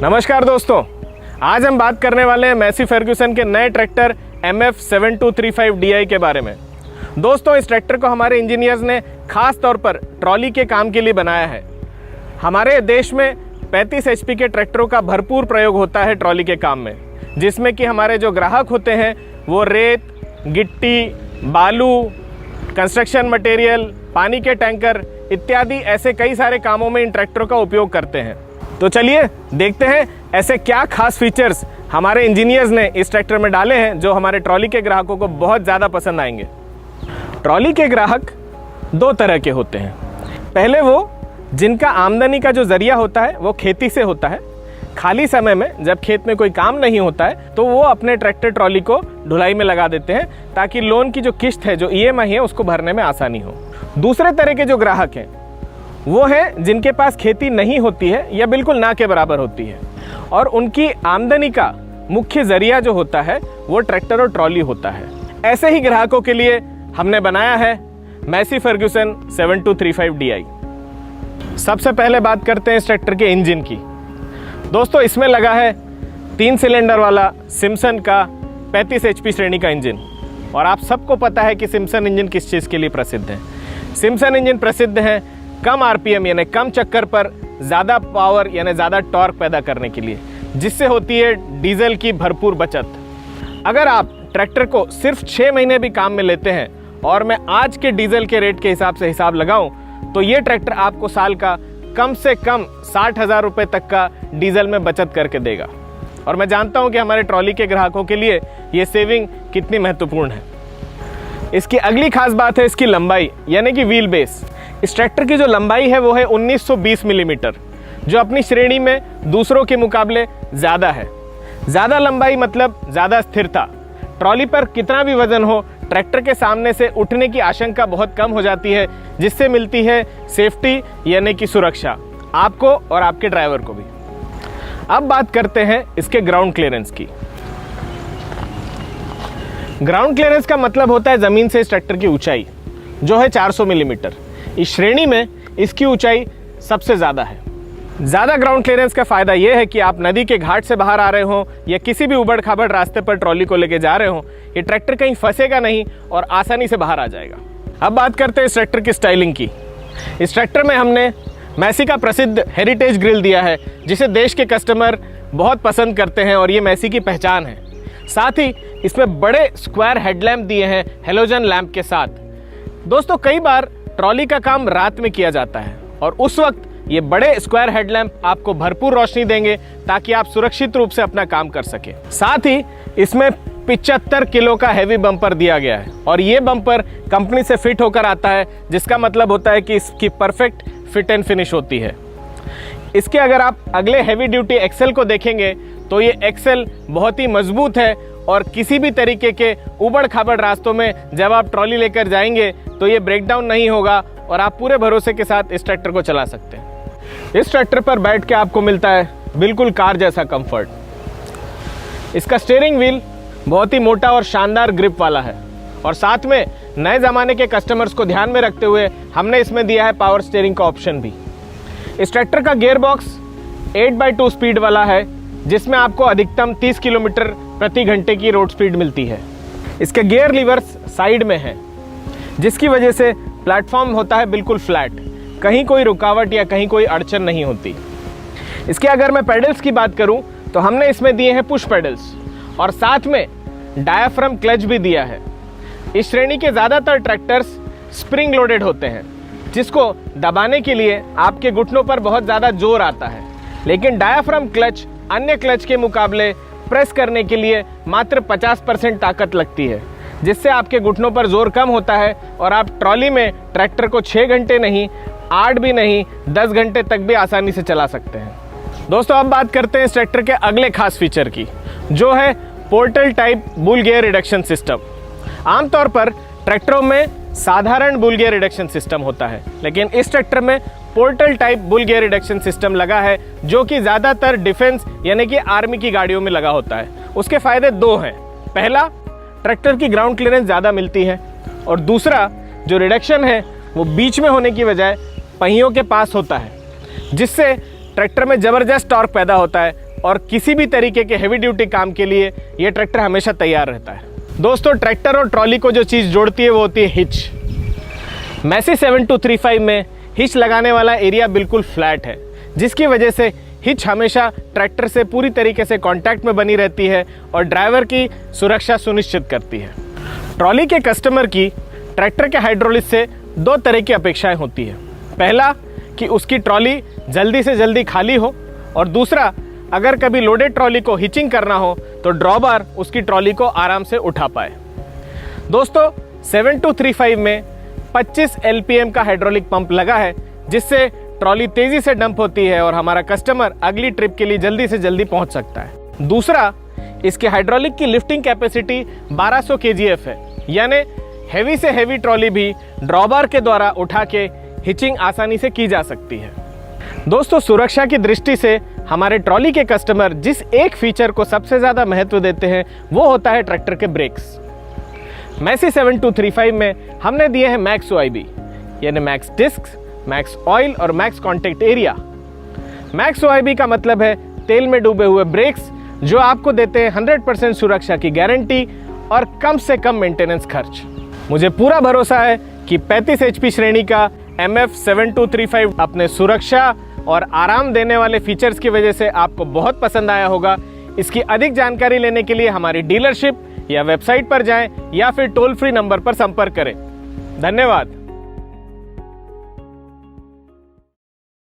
नमस्कार दोस्तों, आज हम बात करने वाले हैं मैसी फर्ग्यूसन के नए ट्रैक्टर MF7235DI के बारे में। दोस्तों, इस ट्रैक्टर को हमारे इंजीनियर्स ने खास तौर पर ट्रॉली के काम के लिए बनाया है। हमारे देश में 35 HP के ट्रैक्टरों का भरपूर प्रयोग होता है ट्रॉली के काम में, जिसमें कि हमारे जो ग्राहक होते हैं वो रेत, गिट्टी, बालू, कंस्ट्रक्शन मटेरियल, पानी के टैंकर इत्यादि ऐसे कई सारे कामों में इन ट्रैक्टरों का उपयोग करते हैं। तो चलिए देखते हैं ऐसे क्या खास फीचर्स हमारे इंजीनियर्स ने इस ट्रैक्टर में डाले हैं जो हमारे ट्रॉली के ग्राहकों को बहुत ज़्यादा पसंद आएंगे। ट्रॉली के ग्राहक दो तरह के होते हैं। पहले वो जिनका आमदनी का जो जरिया होता है वो खेती से होता है। खाली समय में जब खेत में कोई काम नहीं होता है तो वो अपने ट्रैक्टर ट्रॉली को ढुलाई में लगा देते हैं ताकि लोन की जो किस्त है, जो EMI है, उसको भरने में आसानी हो। दूसरे तरह के जो ग्राहक हैं वो है जिनके पास खेती नहीं होती है या बिल्कुल ना के बराबर होती है और उनकी आमदनी का मुख्य जरिया जो होता है वो ट्रैक्टर और ट्रॉली होता है। ऐसे ही ग्राहकों के लिए हमने बनाया है मैसी फर्ग्यूसन 7235DI। सबसे पहले बात करते हैं इस ट्रैक्टर के इंजन की। दोस्तों, इसमें लगा है 3 सिलेंडर वाला सिम्सन का 35 HP श्रेणी का इंजन। और आप सबको पता है कि सिम्सन इंजन किस चीज़ के लिए प्रसिद्ध है। सिम्सन इंजन प्रसिद्ध है कम RPM यानी कम चक्कर पर ज़्यादा पावर यानी ज़्यादा टॉर्क पैदा करने के लिए, जिससे होती है डीजल की भरपूर बचत। अगर आप ट्रैक्टर को सिर्फ 6 महीने भी काम में लेते हैं और मैं आज के डीजल के रेट के हिसाब से हिसाब लगाऊं तो ये ट्रैक्टर आपको साल का कम से कम 60,000 रुपये तक का डीजल में बचत करके देगा। और मैं जानता हूं कि हमारे ट्रॉली के ग्राहकों के लिए ये सेविंग कितनी महत्वपूर्ण है। इसकी अगली खास बात है इसकी लंबाई यानी कि व्हील बेस। इस ट्रैक्टर की जो लंबाई है वो है 1920 मिलीमीटर, जो अपनी श्रेणी में दूसरों के मुकाबले ज़्यादा है। ज़्यादा लंबाई मतलब ज़्यादा स्थिरता। ट्रॉली पर कितना भी वजन हो, ट्रैक्टर के सामने से उठने की आशंका बहुत कम हो जाती है, जिससे मिलती है सेफ्टी यानी कि सुरक्षा आपको और आपके ड्राइवर को भी। अब बात करते हैं इसके ग्राउंड क्लियरेंस की। ग्राउंड क्लियरेंस का मतलब होता है ज़मीन से इस ट्रैक्टर की ऊंचाई, जो है 400 मिलीमीटर। इस श्रेणी में इसकी ऊंचाई सबसे ज़्यादा है। ज़्यादा ग्राउंड क्लियरेंस का फ़ायदा यह है कि आप नदी के घाट से बाहर आ रहे हो या किसी भी उबड़ खाबड़ रास्ते पर ट्रॉली को लेके जा रहे हो, ये ट्रैक्टर कहीं फंसेगा नहीं और आसानी से बाहर आ जाएगा। अब बात करते हैं इस ट्रैक्टर की स्टाइलिंग की। इस ट्रैक्टर में हमने मैसी का प्रसिद्ध हेरिटेज ग्रिल दिया है, जिसे देश के कस्टमर बहुत पसंद करते हैं और ये मैसी की पहचान है। साथ ही इसमें बड़े स्क्वायर हेडलैम्प दिए हैं हेलोजन लैंप के साथ। दोस्तों, कई बार ट्रॉली का काम रात में किया जाता है और उस वक्त ये बड़े स्क्वायर हेडलैम्प आपको भरपूर रोशनी देंगे ताकि आप सुरक्षित रूप से अपना काम कर सके। साथ ही इसमें 75 किलो का हैवी बम्पर दिया गया है और ये बम्पर कंपनी से फिट होकर आता है, जिसका मतलब होता है कि इसकी परफेक्ट फिट एंड फिनिश होती है। इसके अगर आप अगले हैवी ड्यूटी एक्सेल को देखेंगे तो ये एक्सेल बहुत ही मजबूत है और किसी भी तरीके के उबड़ खाबड़ रास्तों में जब आप ट्रॉली लेकर जाएंगे तो ये ब्रेकडाउन नहीं होगा और आप पूरे भरोसे के साथ इस ट्रैक्टर को चला सकते हैं। इस ट्रैक्टर पर बैठ के आपको मिलता है बिल्कुल कार जैसा कंफर्ट। इसका स्टीयरिंग व्हील बहुत ही मोटा और शानदार ग्रिप वाला है और साथ में नए ज़माने के कस्टमर्स को ध्यान में रखते हुए हमने इसमें दिया है पावर स्टीयरिंग का ऑप्शन भी। इस ट्रैक्टर का गियर बॉक्स 8x2 स्पीड वाला है, जिसमें आपको अधिकतम 30 किलोमीटर प्रति घंटे की रोड स्पीड मिलती है। इसके गियर लीवर्स साइड में हैं, जिसकी वजह से प्लेटफॉर्म होता है बिल्कुल फ्लैट, कहीं कोई रुकावट या कहीं कोई अड़चन नहीं होती। इसके अगर मैं पेडल्स की बात करूं तो हमने इसमें दिए हैं पुश पेडल्स और साथ में डायाफ्राम क्लच भी दिया है। इस श्रेणी के ज़्यादातर ट्रैक्टर्स स्प्रिंग लोडेड होते हैं, जिसको दबाने के लिए आपके घुटनों पर बहुत ज़्यादा जोर आता है, लेकिन डायाफ्राम क्लच अन्य क्लच के मुकाबले प्रेस करने के लिए मात्र 50% ताकत लगती है, जिससे आपके घुटनों पर जोर कम होता है और आप ट्रॉली में ट्रैक्टर को 6 घंटे नहीं, 8 भी नहीं, 10 घंटे तक भी आसानी से चला सकते हैं। दोस्तों, अब बात करते हैं इस ट्रैक्टर के अगले खास फीचर की, जो है portal type bull gear reduction system. आमतौर पर ट्रैक्टरों में साधारण बुल गियर रिडक्शन सिस्टम होता है, लेकिन इस ट्रैक्टर में portal type bull gear reduction system लगा है, जो कि ज़्यादातर डिफेंस यानी कि आर्मी की गाड़ियों में लगा होता है। उसके फ़ायदे 2 हैं। पहला, ट्रैक्टर की ग्राउंड क्लियरेंस ज़्यादा मिलती है और दूसरा, जो रिडक्शन है वो बीच में होने की बजाय पहियों के पास होता है, जिससे ट्रैक्टर में ज़बरदस्त टॉर्क पैदा होता है और किसी भी तरीके के हेवी ड्यूटी काम के लिए ये ट्रैक्टर हमेशा तैयार रहता है। दोस्तों, ट्रैक्टर और ट्रॉली को जो चीज़ जोड़ती है वो होती है हिच। मैसी 7235 में हिच लगाने वाला एरिया बिल्कुल फ्लैट है, जिसकी वजह से हिच हमेशा ट्रैक्टर से पूरी तरीके से कांटेक्ट में बनी रहती है और ड्राइवर की सुरक्षा सुनिश्चित करती है। ट्रॉली के कस्टमर की ट्रैक्टर के हाइड्रोलिक से दो तरह की अपेक्षाएं होती है। पहला कि उसकी ट्रॉली जल्दी से जल्दी खाली हो, और दूसरा, अगर कभी लोडेड ट्रॉली को हिचिंग करना हो तो ड्रॉबार उसकी ट्रॉली को आराम से उठा पाए। दोस्तों, 7235 में 25 LPM का हाइड्रोलिक पंप लगा है, जिससे ट्रॉली तेजी से डंप होती है और हमारा कस्टमर अगली ट्रिप के लिए जल्दी से जल्दी पहुंच सकता है। दूसरा, इसके हाइड्रोलिक की लिफ्टिंग कैपेसिटी 1200 kgf है, यानी हेवी से हेवी ट्रॉली भी ड्रॉबार के द्वारा उठा के हिचिंग आसानी से की जा सकती है। दोस्तों, सुरक्षा की दृष्टि से हमारे ट्रॉली के कस्टमर जिस एक फीचर को सबसे ज़्यादा महत्व देते हैं वो होता है ट्रैक्टर के ब्रेक्स। मैसी 7235 में हमने दिए हैं मैक्स OIB, यानी मैक्स डिस्क, मैक्स ऑयल और max contact area. Max OIB का मतलब है तेल में डूबे हुए ब्रेक्स, जो आपको देते हैं 100% सुरक्षा की गारंटी और कम से कम मेंटेनेंस खर्च। मुझे पूरा भरोसा है कि 35 HP श्रेणी का MF 7235 अपने सुरक्षा और आराम देने वाले फीचर्स की वजह से आपको बहुत पसंद आया होगा। इसकी अधिक जानकारी लेने के लिए हमारी डीलरशिप या वेबसाइट पर जाएं या फिर टोल फ्री नंबर पर संपर्क करें। धन्यवाद।